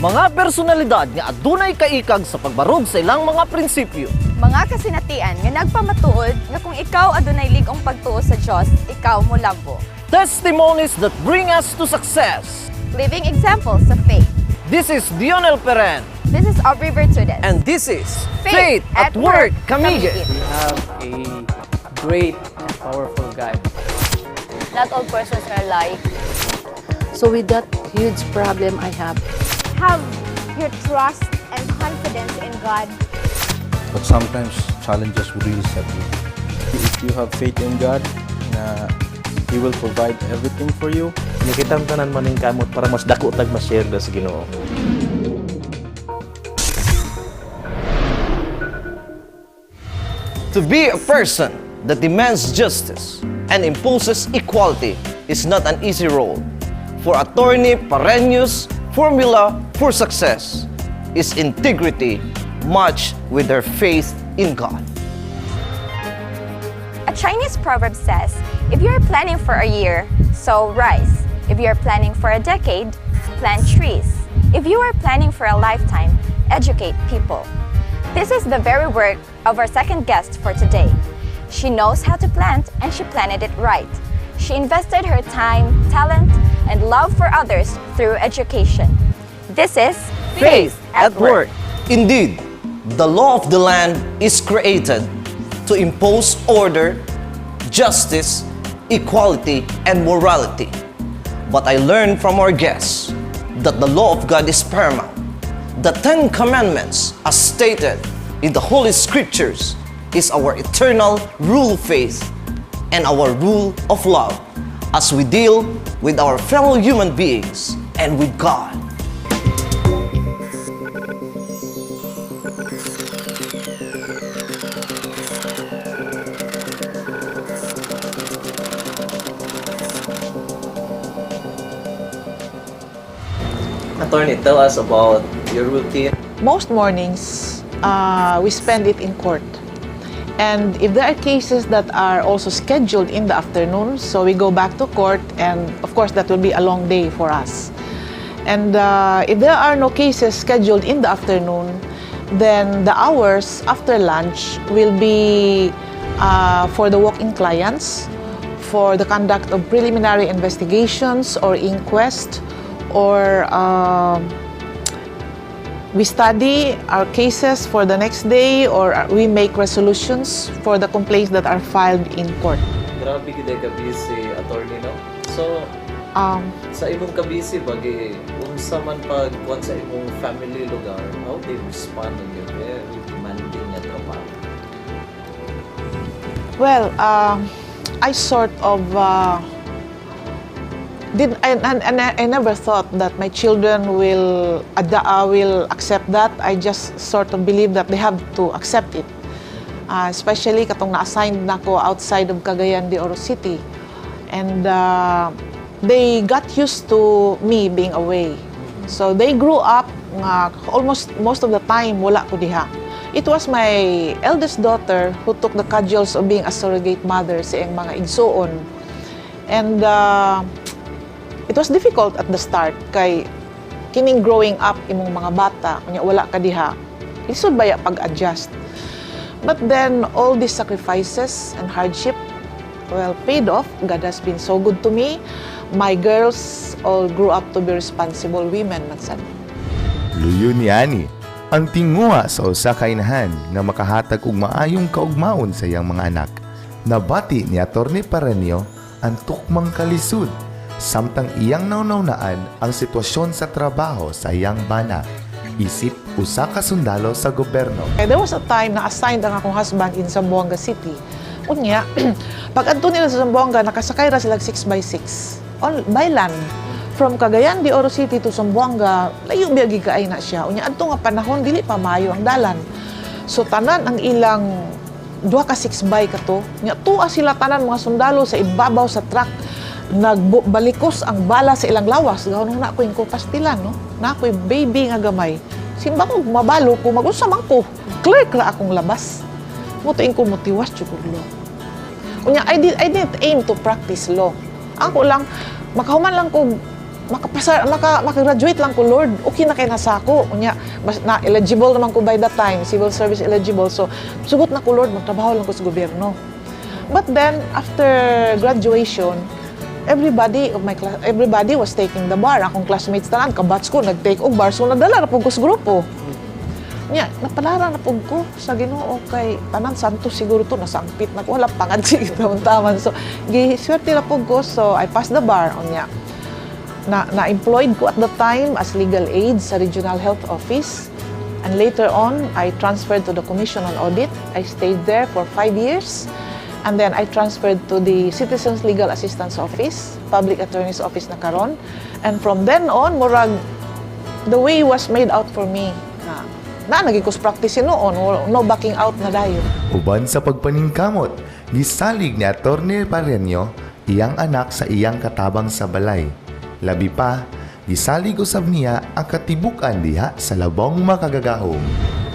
Mga personalidad nga adunay kaikag sa pagbarog sa ilang mga prinsipyo. Mga kasinatian nga nagpamatuod nga kung ikaw adunay ligong pagtuo sa Dios, ikaw mo labo. Testimonies that bring us to success. Living examples of faith. This is Dionel Peren. This is Aubrey Bertudez. And this is Faith at Work, Kamigit. We have a great and powerful God. Not all persons are alike. So with that huge problem I have your trust and confidence in God. But sometimes challenges will really set you. If you have faith in God, na He will provide everything for you. Nakitang tanan maning kamot para mas dako tag ma-share da sa Ginoo. To be a person that demands justice and imposes equality is not an easy role. For Attorney Parenius, formula for success is integrity matched with their faith in God. A Chinese proverb says, if you are planning for a year, sow rice. If you are planning for a decade, plant trees. If you are planning for a lifetime, educate people. This is the very work of our second guest for today. She knows how to plant and she planted it right. She invested her time, talent, and love for others through education. This is Faith at Work. Indeed, the law of the land is created to impose order, justice, equality, and morality. But I learned from our guests that the law of God is paramount. The Ten Commandments, as stated in the Holy Scriptures, is our eternal rule of faith and our rule of love as we deal with our fellow human beings and with God. Attorney, tell us about your routine. Most mornings, we spend it in court. And if there are cases that are also scheduled in the afternoon, so we go back to court, and of course that will be a long day for us. And if there are no cases scheduled in the afternoon, then the hours after lunch will be for the walk-in clients, for the conduct of preliminary investigations or inquest, or we study our cases for the next day, or we make resolutions for the complaints that are filed in court. Grabe gid ka busy, attorney, no? So, sa imong kabisi bagi unsa man pagkuan sa imong family lugar, how they respond on your very demanding nga trabaho? Well, I sort of I never thought that my children will accept that. I just sort of believe that they have to accept it. Especially katong na-assigned na ko outside of Cagayan de Oro City. And they got used to me being away. So they grew up almost most of the time wala ko diha. It was my eldest daughter who took the cudgels of being a surrogate mother sa iyang mga igsuon. And it was difficult at the start kay kining growing up imong mga bata kunya wala ka diha. Lisod baya pag-adjust. But then all these sacrifices and hardship paid off. God has been so good to me. My girls all grew up to be responsible women, Mansan. Luyo ni Ani ang tinguha sa usa ka inahan nga makahatag og maayong kaugmaon sa iyang mga anak. Nabati ni Attorney Parenio ang tukmang kalisud samtang iyang naunaunaan ang sitwasyon sa trabaho sa iyang bana. Isip usa ka sundalo sa gobyerno. There was a time na assigned ang akong husband in Zamboanga City. Unya, pag adto nila sa Zamboanga, nakasakay ra sila 6x6 by land. From Cagayan de Oro City to Zamboanga, layo biyagi kaay na siya. Unya, adto nga panahon, dili pa maayo ang dalan. So, tanan ang ilang 2x6 kato. Unya, tuwa sila tanan mga sundalo sa ibabaw sa truck. Nagbalikos ang bala sa ilang lawas. Gawin na ko yung pastilan, no? Na ako'y baby nga gamay. Simba ko, mabalo ko, mag-usamang ko. Clerk ra akong labas. Mutuin ko motiwas, chukulo. Unya, I didn't aim to practice law. Ako lang, makahuman lang ko makagraduate lang ko, Lord, okay na kay nasa ako. Unya, na eligible naman ko by that time, civil service eligible. So, sugot na ko, Lord, magtrabaho lang ko sa gobyerno. But then, after graduation, everybody was taking the bar. Akong classmates tanan, kabats ko, nag-take og bar. So, nadala na po ko sa grupo. Nya, napalara na po ko sa Ginoo kay tanan santo siguro to, nasangpit na ko. Wala pangad sige taman. So, giswerte na po ko. So, I passed the bar. Unya, na-employed ko at the time as legal aid sa Regional Health Office. And later on, I transferred to the Commission on Audit. I stayed there for 5 years. And then I transferred to the Citizens Legal Assistance Office, Public Attorney's Office na karon. And from then on, murag, the way was made out for me. Nagikos practice noon, no backing out na dayon. Uban sa pagpaningkamot, gisalig ni Atty. Pareño iyang anak sa iyang katabang sa balay. Labi pa, gisalig usab niya ang katibukan diha sa labong makagagahom.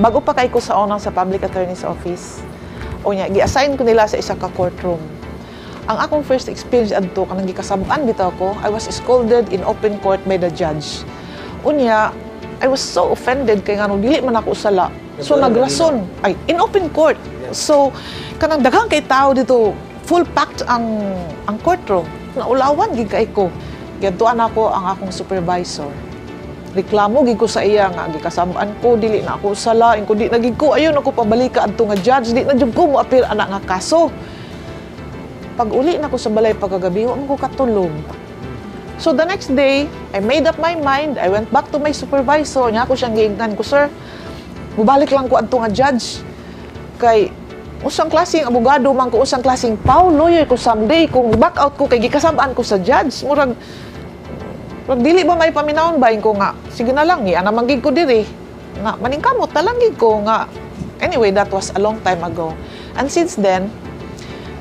Bago pa kay ko sa unang sa Public Attorney's Office, gi-assign ko nila sa isa ka courtroom. Ang akong first experience adto kanang gikasabuan bitaw ko, I was scolded in open court by the judge. Unya, I was so offended kay ngano dili man ako usala. So nagrason ay in open court. So kanang daghang kay tao dito, full packed ang courtroom. Naulawan gid kay ko. Giadtuan ako ang akong supervisor. Reklamo gid ko sa iya nga gikasabaan ko dili na ako usala, ko di na gid ko ayon ako pabalika adto nga judge, di na jud ko moapil ana nga kaso. Pag uli na ko sa balay pagkagabi, wa man ko katulog. So the next day, I made up my mind. I went back to my supervisor. Nya ako siyang giingnan ko, sir, mubalik lang ko adto nga judge. Kay usang klaseng abogado man ko, usang klaseng lawyer ko someday kung back out ko kay gikasabaan ko sa judge. Murag dili ba may paminawon ba ko nga sige na lang ana manggig ko diri nga maningkamot ta lang gid ko nga. Anyway, that was a long time ago. And since then,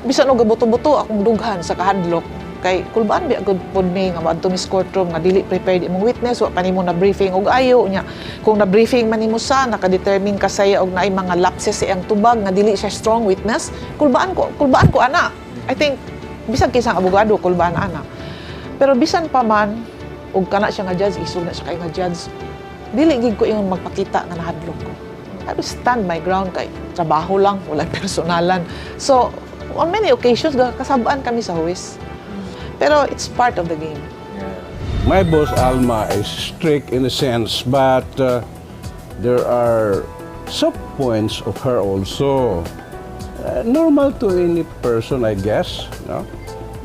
bisan og gabuto-buto akong dughan sa kahadlok kay kulbaan bi agud pod mi nga maadto mi sa courtroom nga dili prepared imong witness, wa pa nimo na briefing og ayo nya. Kung na briefing man nimo sa naka-determine ka saya og naay mga lapses sa iyang tubag nga dili siya strong witness, kulbaan ko ana. I think bisan kisang abogado kulbaan ana. Pero bisan pa man ug kana siya nga judge, isog na siya kay nga judge, dili gid ko ingon magpakita nga nahadlok ko. I will stand my ground kay trabaho lang, wala personalan. So, on many occasions, kasabaan kami sa huwis. Pero it's part of the game. My boss, Alma, is strict in a sense, but there are sub-points of her also. Normal to any person, I guess. No?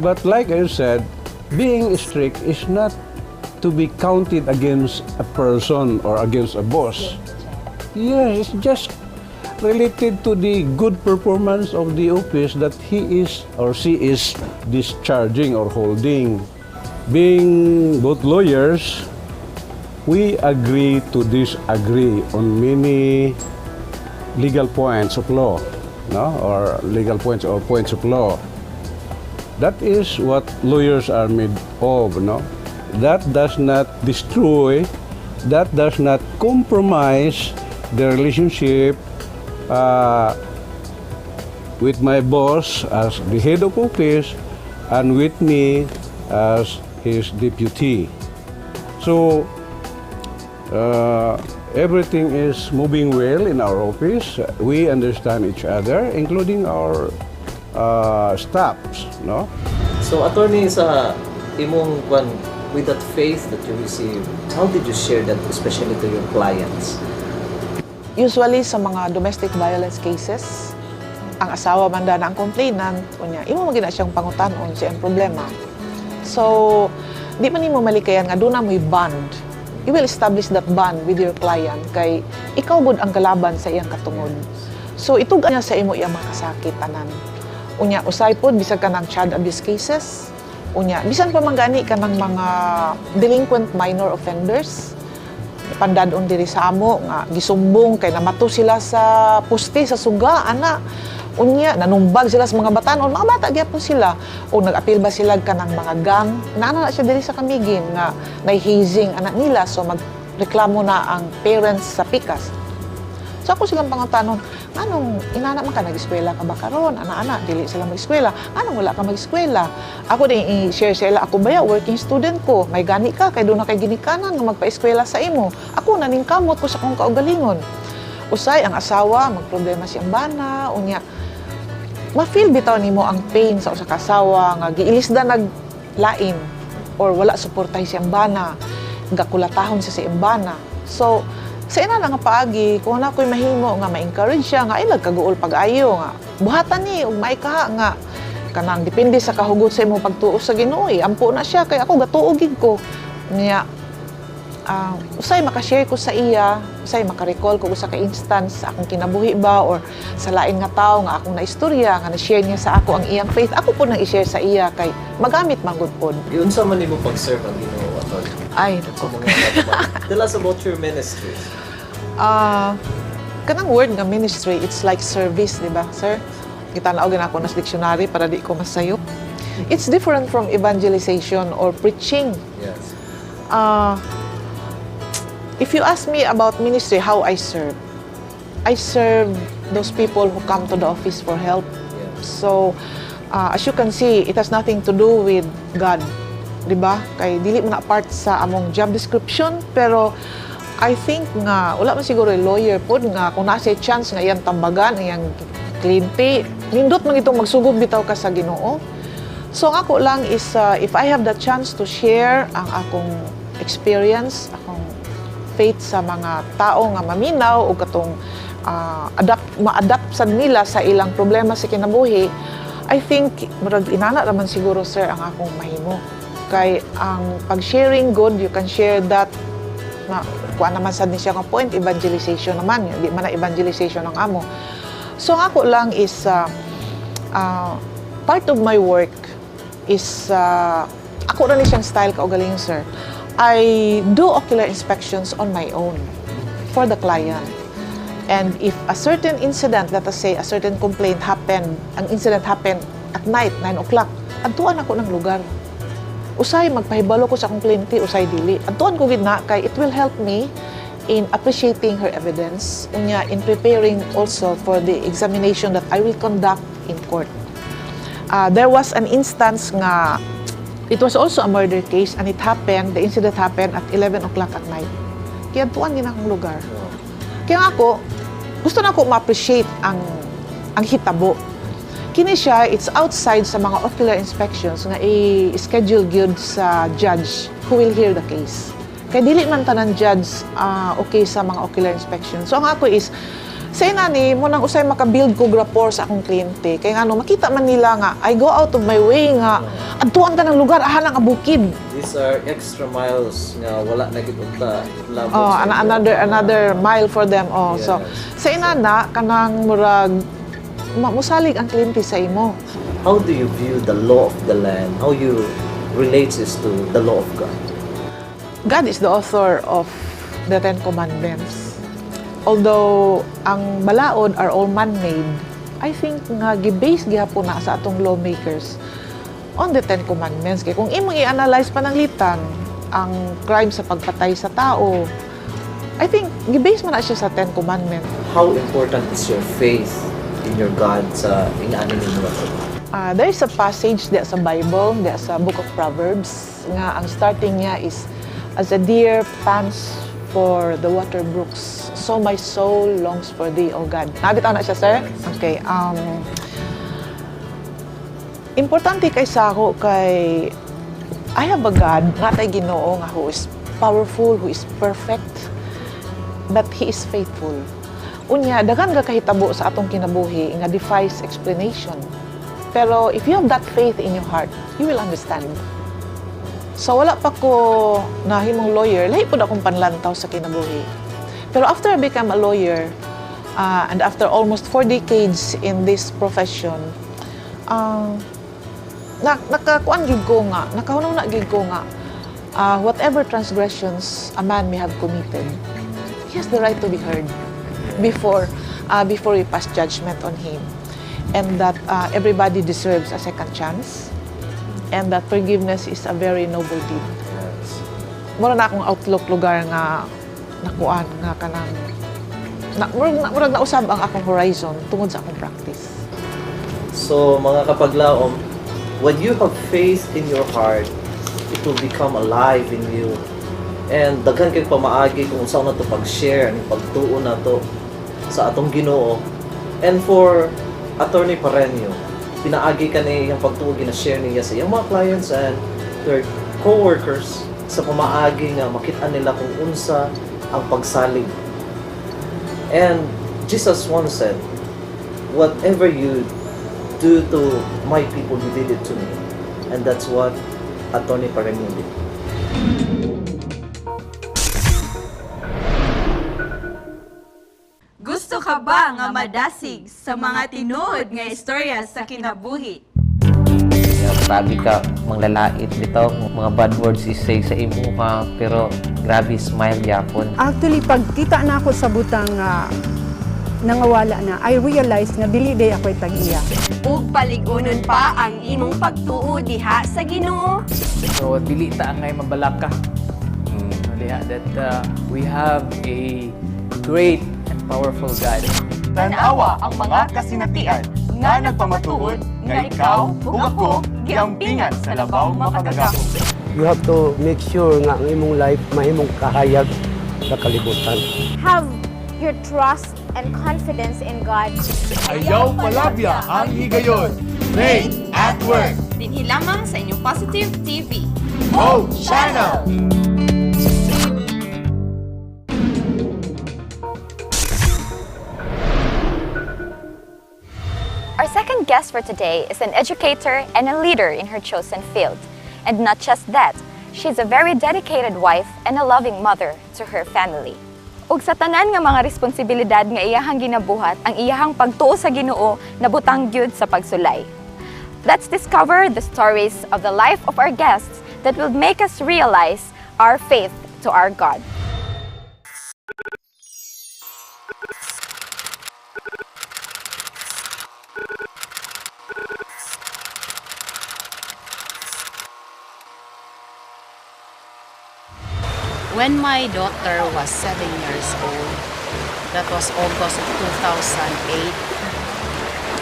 But like I said, being strict is not to be counted against a person or against a boss. Yes, it's just related to the good performance of the office that he is or she is discharging or holding. Being both lawyers, we agree to disagree on many legal points of law, no? Or legal points or points of law. That is what lawyers are made of, no? That does not destroy, that does not compromise the relationship with my boss as the head of office and with me as his deputy. So everything is moving well in our office. We understand each other, including our staffs, no? So, attorney, sa imong with that faith that you received, how did you share that, especially to your clients? Usually sa mga domestic violence cases, ang asawa man na ang complainant, unya imo magina siyang pangutanon sa iyang problema. So, di man nimo malikayan nga doon na mo'y bond. You will establish that bond with your client kay ikaw gud ang kalaban sa iyang katungod. So, itug niya sa imo iyang makasakit tanan. Unya usay pod bisag ka ng child abuse cases. Unya bisan pa manggani ka ng mga delinquent minor offenders. Pandadon diri sa amo nga gisumbong kay namato sila sa puste sa suga ana. Unya nanumbag sila sa mga batanon, mga bata gyapon sila. O nag-apil ba sila ka ng mga gang? Naana na siya diri sa Camiguin nga nay hazing anak nila, so magreklamo na ang parents sa pikas. So ako silang pangutanon, anong inana man ka nag-eskwela ka ba karon? Ana-ana dili sila mag-eskwela. Anong wala ka mag-eskwela? Ako din i-share sila, ako baya working student ko. May gani ka kay do na kay ginikanan nga magpa-eskwela sa imo. Ako naning kamot ko sa kong kaugalingon. Usay ang asawa, magproblema siyang bana, unya ma-feel bitaw nimo ang pain sa usa ka asawa nga giilisda naglain or wala suportahi siyang bana, gakulatahon siya sa imbana. So, sa ina nga paagi, kung na ko'y mahimo nga ma-encourage siya nga ilag kaguol pag-ayo nga buhatan ni ug maikaha nga kanang depende sa kahugot sa imong pagtuo sa Ginoo. Ampo na siya kay ako gatuog gid ko. Niya usay makashare ko sa iya, usay makarecall ko sa ka-instance sa akong kinabuhi ba or sa lain nga tao nga akong naistorya nga na-share niya sa ako ang iyang faith. Ako po nang i-share sa iya kay magamit man gud pod. Yun sa man nimo pag-serve ang Ginoo atol. Ay, Sa mga kataban. Tell us about your ministry. Kanang word nga ministry, it's like service, di ba, sir? Kita na og ako nas dictionary para di ko masayop. It's different from evangelization or preaching. Yes. If you ask me about ministry, how I serve those people who come to the office for help. Yes. So, as you can see, it has nothing to do with God. Diba? Kay dili mo na part sa among job description, pero I think nga, wala man siguro yung lawyer po nga kung nasa chance nga iyang tambagan, iyang kliyente, nindot man itong magsugod bitaw ka sa Ginoo. So, ang ako lang is, if I have the chance to share ang akong experience, akong faith sa mga tao nga maminaw o katong ma-adapt sa nila sa ilang problema sa kinabuhi, I think murag inana naman siguro, sir, ang akong mahimo. Kay ang pag-sharing good, you can share that na kuha naman sad ni siya nga point, evangelization naman, hindi man na evangelization ang amo. So ang ako lang is part of my work is ako rin siyang style kaugaling, sir. I do ocular inspections on my own for the client. And if a certain incident, let us say a certain complaint happened, ang incident happened at night, 9 o'clock, adtuan ako ng lugar. Usay, magpahibalo ko sa akong kliyente, usay dili. Adtuan ko gid na, kay it will help me in appreciating her evidence, unya in preparing also for the examination that I will conduct in court. There was an instance nga, it was also a murder case and it happened, the incident happened at 11 o'clock at night. Kaya tuwan din akong lugar. Kaya ako, gusto na ako ma-appreciate ang hitabo. Kini siya, it's outside sa mga ocular inspections nga i-schedule gyud sa judge who will hear the case. Kaya dili man tanan judge okay sa mga ocular inspections. So ang ako is, sa inani, mo nang usay makabuild ko rapport sa akong kliyente. Kaya nga, makita man nila nga, I go out of my way nga, adtuan ka ng lugar, ahan ang abukid. These are extra miles nga wala na gipunta. Another mile for them. Yes. So, sa inana, kanang murag, musalig ang kliyente sa imo. How do you view the law of the land? How you relate this to the law of God? God is the author of the Ten Commandments. Although ang balaod are all man-made, I think nga gi-base gihapon na sa atong lawmakers on the Ten Commandments. Kaya kung imong i-analyze pananglitan ang crime sa pagpatay sa tao, I think gi-base man na siya sa Ten Commandments. How important is your faith in your God sa inaani ninyo? There is a passage there sa Bible, there sa Book of Proverbs, nga ang starting niya is, as a deer pants for the water brooks, so my soul longs for thee, O God. Nabitaw na siya, sir? Okay. Importante kay sa ako kay I have a God, nga tay Ginoo nga who is powerful, who is perfect, but He is faithful. Unya, daghan ka kahitabo sa atong kinabuhi nga defies explanation. Pero if you have that faith in your heart, you will understand. So wala pa ko nahimong lawyer, lahi po akong panlantaw sa kinabuhi. Pero after I became a lawyer, and after almost 4 decades in this profession, nakakuan gid ko nga, nakahunaw na gid ko nga, whatever transgressions a man may have committed, he has the right to be heard before we pass judgment on him. And that everybody deserves a second chance. And that forgiveness is a very noble deed. Yes. Mura na akong outlook lugar nga nakuan nga kanang murag na usab ang akong horizon tungod sa akong practice. So, mga kapaglaom, when you have faith in your heart, it will become alive in you. And daghan kay pamaagi kung saan na to pag-share, ang pagtuo na to sa atong Ginoo. And for Attorney Parenio, pinaagi ka niya yung pagtuo gina-share niya sa iyang mga clients and their co-workers sa pamaagi nga makita nila kung unsa ang pagsalig. And Jesus once said, whatever you do to my people, you did it to me. And that's what Attorney Parenio did. Gusto ka ba nga madasig sa mga tinuod nga istorya sa kinabuhi? Grabe ka, manglalait bitaw, mga bad words isay sa imo ka, pero grabe smile yapon. Actually, pagkita na ako sa butang nangawala na, I realized na dili day ako'y tag-iya. Ug paligunon pa ang imong pagtuo diha sa Ginoo. So dili ta ngay mabalaka. Diha that we have a great and powerful God. Tanawa ang mga kasinatian nga nagpamatuod nga ikaw ug ako giampingan sa labaw makagagamo. You have to make sure nga ang imong life mahimong kahayag sa kalibutan. Have your trust and confidence in God. Ayaw palabya ang higayon. Faith at work. Dinhi lamang sa inyong Positive TV. Hope Channel. Our second guest for today is an educator and a leader in her chosen field. And not just that, she's a very dedicated wife and a loving mother to her family. Ug sa tanan nga mga responsibilidad nga iyahang ginabuhat, ang iyahang pagtuo sa Ginoo nabutang gyud sa pagsulay. Let's discover the stories of the life of our guests that will make us realize our faith to our God. When my daughter was 7 years old, that was August of 2008,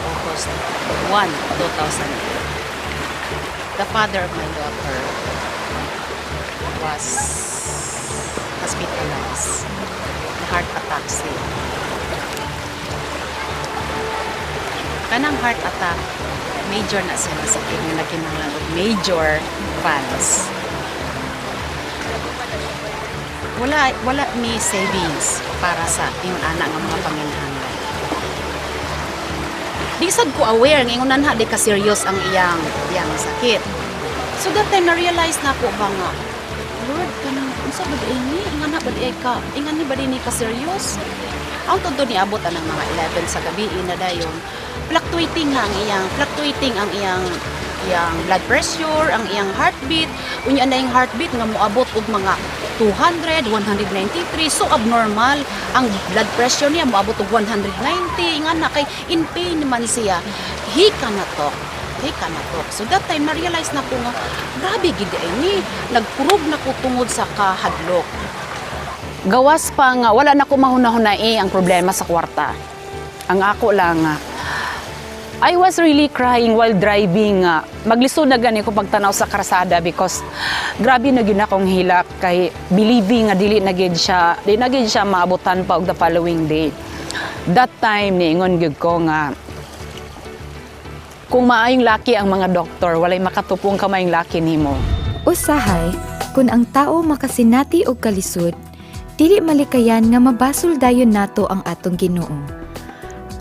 August 1, 2008, the father of my daughter was hospitalized. Heart attack siya. Kanang heart attack, major na siya na sakit na nagkinahanglan og major funds. Wala mi savings para sa yung anak ng mga panginahanglan. Di sad ko aware ng ingon nanha di ka serious ang iyang sakit. So that time na-realize na ko ba nga, Lord, kanang unsa ba ini? Ingana ba di ka? Ingani ba ni ka serious? Ang todo ni abot ang mga 11 sa gabi na dayon. Fluctuating ang iyang blood pressure, ang iyang heartbeat. Unya na yung heartbeat nga moabot og mga 200, 193. So abnormal. Ang blood pressure niya moabot og 190. Nga na kay in pain man siya. He cannot talk. So that time na-realize na ko nga, grabe gid ini. Nagkurog na ko tungod sa kahadlok. Gawas pa nga, wala na ko mahunahunai ang problema sa kwarta. Ang ako lang I was really crying while driving. Maglisod na gani ko pagtanaw sa karsada because grabe na gyud akong hilak kay believing nga dili na gid siya maabutan pa og the following day. That time niingon gyud ko nga kung maayong laki ang mga doktor, walay makatupong kamayong laki nimo. Usahay, kung ang tao makasinati og kalisod, dili malikayan nga mabasol dayon nato ang atong Ginoo.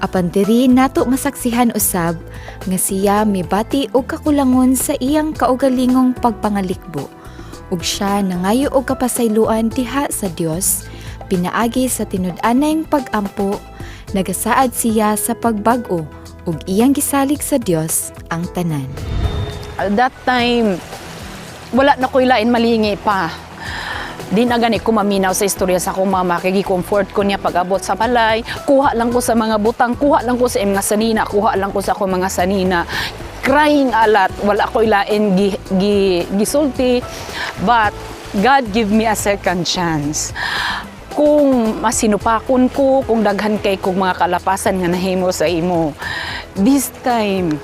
Apan diri nato masaksihan usab nga siya mibati og kakulangon sa iyang kaugalingong pagpangalikbo ug siya nangayo og kapasayloan diha sa Dios, pinaagi sa tinud-anayng pag-ampo, nagasaad siya sa pagbag-o ug iyang gisalig sa Dios ang tanan. At that time wala na ko'y lain malingi pa. Di na gani ko maminaw sa istorya sa akong mama, kay gi-comfort ko niya pag-abot sa balay, kuha lang ko sa mga butang, kuha lang ko sa mga sanina, kuha lang ko sa akong mga sanina. Crying a lot, wala ko ilain gisulti, but God give me a second chance. kung masinupakon ko, kung daghan kay kung mga kalapasan nga nahimo sa imo, this time,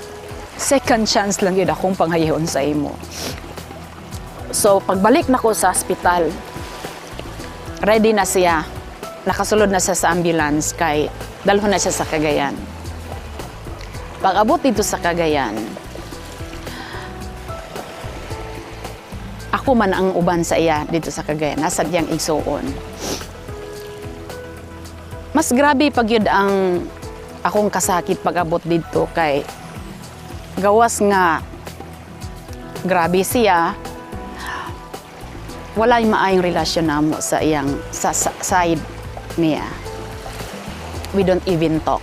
second chance lang yun akong panghayahon sa imo. So, pagbalik na ko sa hospital, ready na siya. Nakasulod na siya sa ambulance kay dalhon na siya sa Cagayan. Pag-abot dito sa Cagayan, ako man ang uban sa iya dito sa Cagayan, nasa diyang igsuon. Mas grabe pag yun ang akong kasakit pag-abot dito kay gawas nga grabe siya, wala yung maayong relasyon namo sa iyang sa side niya. We don't even talk.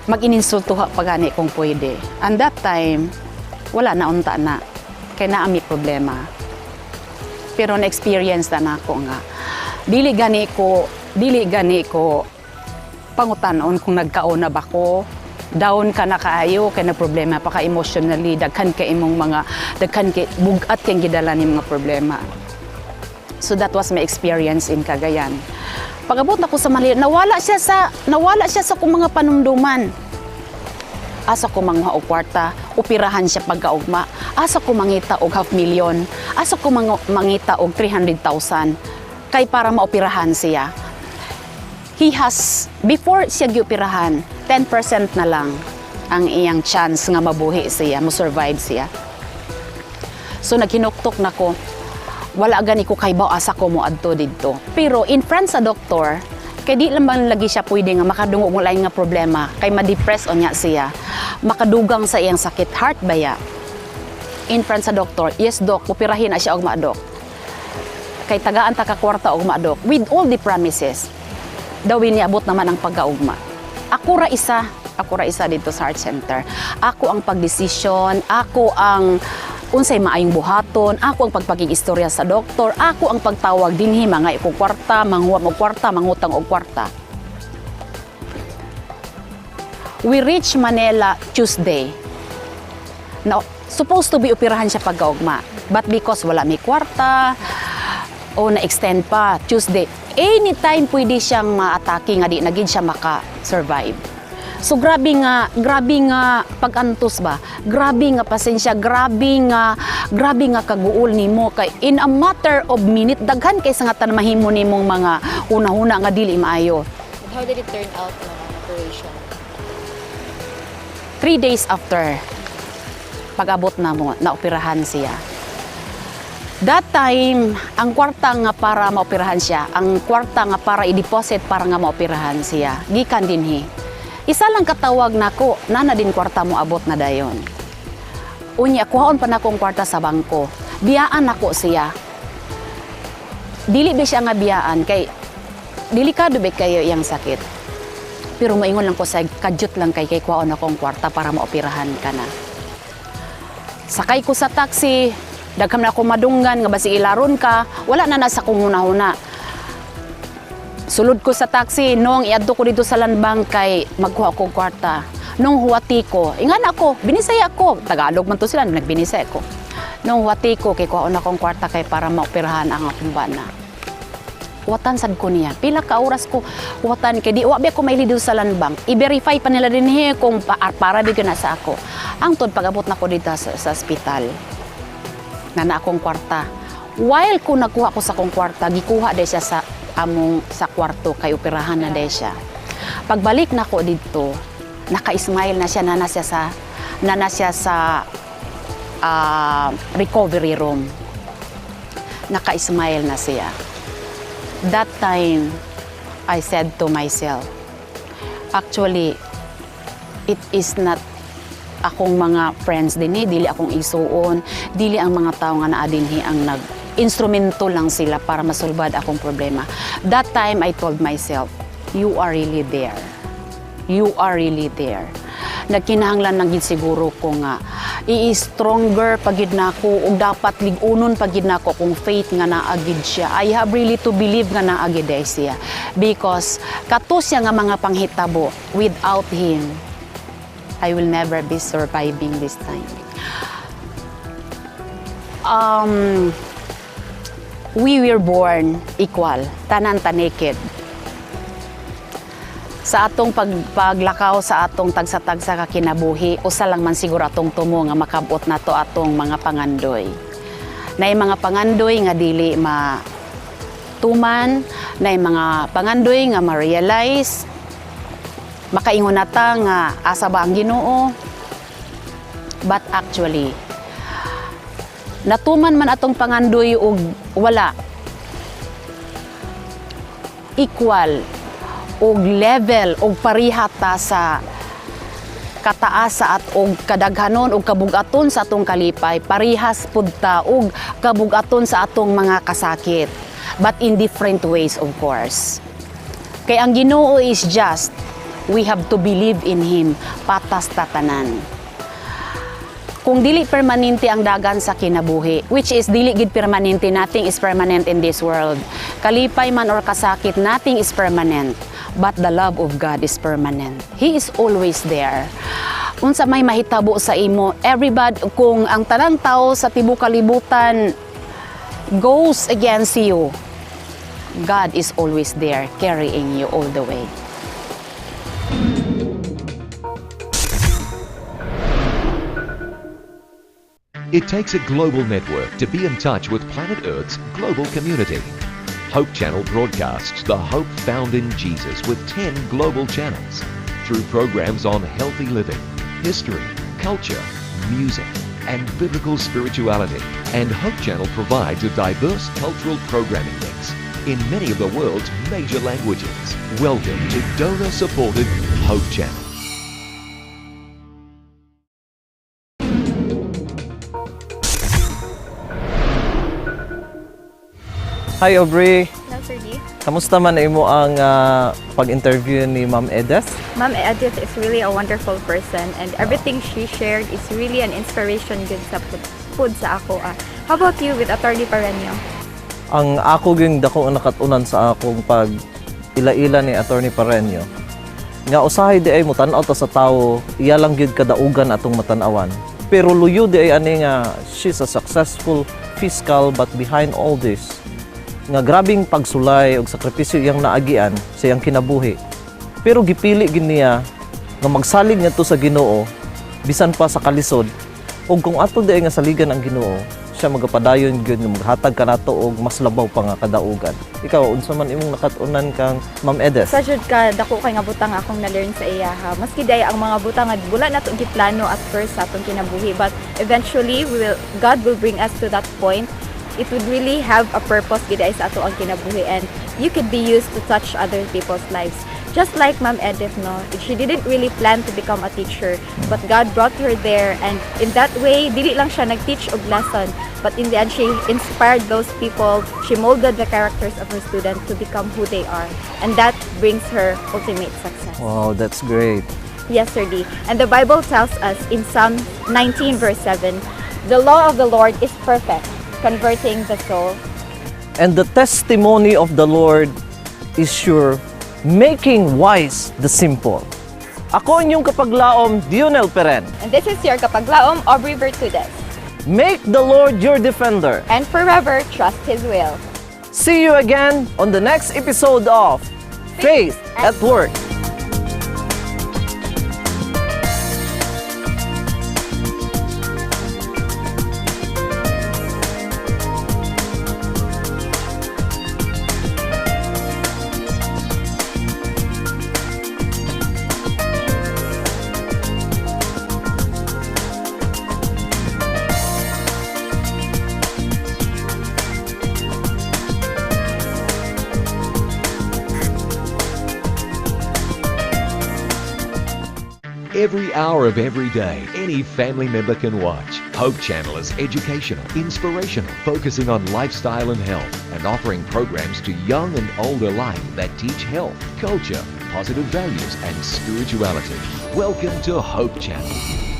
Mag-ininsultuha pa gani kung pwede. And that time, wala na unta na. Kaya naami problema. Pero na-experience na ako nga. Dili gani ko pangutanon kung nagkaon na ba ko. Down ka na kaayo, kaya na problema pa ka emotionally, daghan ka imong bugat kang gidala ni mga problema. So that was my experience in Cagayan. Pag-abot na ko sa Manila, nawala siya sa kung mga panumduman. Asa ko mangha og kwarta, operahan siya pagkaugma. Asa ko mangita og 500,000, asa ko mangita og 300,000 kay para maoperahan siya. He has, before siya gioperahan, 10% na lang ang iyang chance nga mabuhi siya, mo-survive siya. So naghinuktok na ko, wala gani ko kay asa ko mo adto didto. Pero in front sa doktor, kay di lamang lagi siya pwede nga makadungog mo lain nga problema, kay ma-depress o niya siya, makadugang sa iyang sakit, heart baya. In front sa doktor, yes dok, operahin na siya og maadok. Kay tagaan ta ka kwarta og maadok with all the promises. Daw niabot naman ang pagkaugma. Ako ra isa dito sa heart center. Ako ang pagdesisyon, ako ang unsay maayong buhaton, ako ang pagpakig-istorya sa doktor, ako ang pagtawag dinhi mga iko kwarta, manghuwam og kwarta, mangutang og kwarta. We reach Manila Tuesday. Now, supposed to be operahan siya pagkaugma. But because wala may kwarta, o na-extend pa, Tuesday, anytime pwede siyang ma-atake nga di naging siya maka-survive. So grabe nga pag-antos ba? Grabe nga pasensya, grabe nga kaguol nimo kay in a matter of minute daghan kay sa nga tan mahimo nimong mga una-una nga dili maayo. How did it turn out na operation? 3 days after pag-abot na mo, naoperahan siya. That time, ang kwarta nga para maoperahan siya, ang kwarta nga para i-deposit para nga maoperahan siya, gikan dinhi. Isa lang katawag nako, nana din kwarta mo abot na dayon. Unya, kuhaon pa na akong kwarta sa bangko. Biyaan ako siya. Dili ba siya nga biyaan, kay delikado ba kayo iyang sakit. Pero maingon lang ko sa kadyot lang kay kuhaon akong kwarta para maoperahan ka na. Sakay ko sa taxi, dagham na ako madunggan nga basi ilaron ka, wala na nasa kong huna-huna. Sulod ko sa taxi, nung iadto ko dito sa landbang kay magkuha ko kwarta. Nung huwati ko, ingan ako, binisay ako. Tagalog man to sila, nagbinisay ako. Nung huwati ko, kay kuha na akong kwarta kay para maoperahan ang akong bana. Huwatan sad ko niya. Pila ka oras ko huwatan kay di wabi ako maili dito sa landbang. I-verify pa nila din kung para bigyan na sa ako. Ang tod pag-abot na ko dito sa ospital. Na akong kwarta. While ko nakuha ko sa akong kwarta, gikuha din siya sa among sa kwarto kay operahan na din siya. Pagbalik na ko dito, naka-smile na siya, nana siya sa recovery room. Naka-smile na siya. That time, I said to myself, actually, it is not akong mga friends dinhi, dili akong isuon, dili ang mga tao nga naa dinhi ang nag-instrumento lang sila para masulbad akong problema. That time, I told myself, you are really there. You are really there. Nagkinahanglan lang gid siguro ko nga i-stronger pagid nako ug dapat ligunon pagid nako kung faith nga naagid siya. I have really to believe nga naagid siya because kato siya nga mga panghitabo, without him I will never be surviving this time. we were born equal, tanan ta naked. Sa atong paglakaw sa atong tagsa-tagsa ka kinabuhi, usa lang man siguro atong tumo nga makabot nato atong mga pangandoy. Nay mga pangandoy nga dili matuman, nay mga pangandoy nga ma-realize, makaingon nata nga asa ba ang Ginoo. But actually, natuman man atong pangandoy og wala. Equal og level og parihata sa kataasa at og kadaghanon og kabugaton sa atong kalipay, parihas pud ta og kabugaton sa atong mga kasakit, but in different ways of course. Kay ang Ginoo is just, we have to believe in Him, patas tatanan. Kung dili permanente ang dagan sa kinabuhi, which is dili gid permanente, nothing is permanent in this world. Kalipay man or kasakit, nothing is permanent. But the love of God is permanent. He is always there. Unsa may mahitabo sa imo, everybody, kung ang tanang tao sa tibuok kalibutan goes against you, God is always there carrying you all the way. It takes a global network to be in touch with planet Earth's global community. Hope Channel broadcasts the hope found in Jesus with 10 global channels through programs on healthy living, history, culture, music, and biblical spirituality. And Hope Channel provides a diverse cultural programming mix in many of the world's major languages. Welcome to donor-supported Hope Channel. Hi Aubrey. Hello, Sir D. Kamusta man imo ang pag-interview ni Ma'am Edith? Ma'am Edith is really a wonderful person and everything she shared is really an inspiration good sa food sa ako. How about you with Attorney Parenio? Ang ako ging dako ang nakatunan sa akong pag ila-ila ni Attorney Parenio. Nga usahay di ay mo tan-aw ta sa tawo, iya lang gyud kadaugan atong matan-awan. Pero luyo di ay ani nga she's a successful fiscal, but behind all this nga grabing pagsulay og sakripisyo iyang naagian sa iyang kinabuhi. Pero gipili gid niya nga magsalig ngadto sa Ginoo bisan pa sa kalisod, ug kung ato di nga saligan ang Ginoo, siya magapadayon gyud nga maghatag kanato og mas labaw pa nga kadaugan. Ikaw unsa man imong nakatunan kang Ma'am Edith? Sa jud ka dako kay nga butang akong na-learn sa iya ha. Maski day ang mga butang nga wala nato giplano at first sa atong kinabuhi, but eventually God will bring us to that point. It would really have a purpose gid sa ato ang kinabuhi, and you could be used to touch other people's lives. Just like Ma'am Edith, no, she didn't really plan to become a teacher, but God brought her there, and in that way, dili lang siya nag-teach og lesson, but in the end, she inspired those people. She molded the characters of her students to become who they are, and that brings her ultimate success. Wow, that's great. Yes, Sir D. And the Bible tells us in Psalm 19 verse 7, the law of the Lord is perfect, converting the soul. And the testimony of the Lord is sure, making wise the simple. Ako inyong kapaglaom, Dionel Peren. And this is your kapaglaom, Aubrey Bertudes. Make the Lord your defender. And forever trust His will. See you again on the next episode of Faith at Work. Every hour of every day, any family member can watch. Hope Channel is educational, inspirational, focusing on lifestyle and health, and offering programs to young and older alike that teach health, culture, positive values, and spirituality. Welcome to Hope Channel.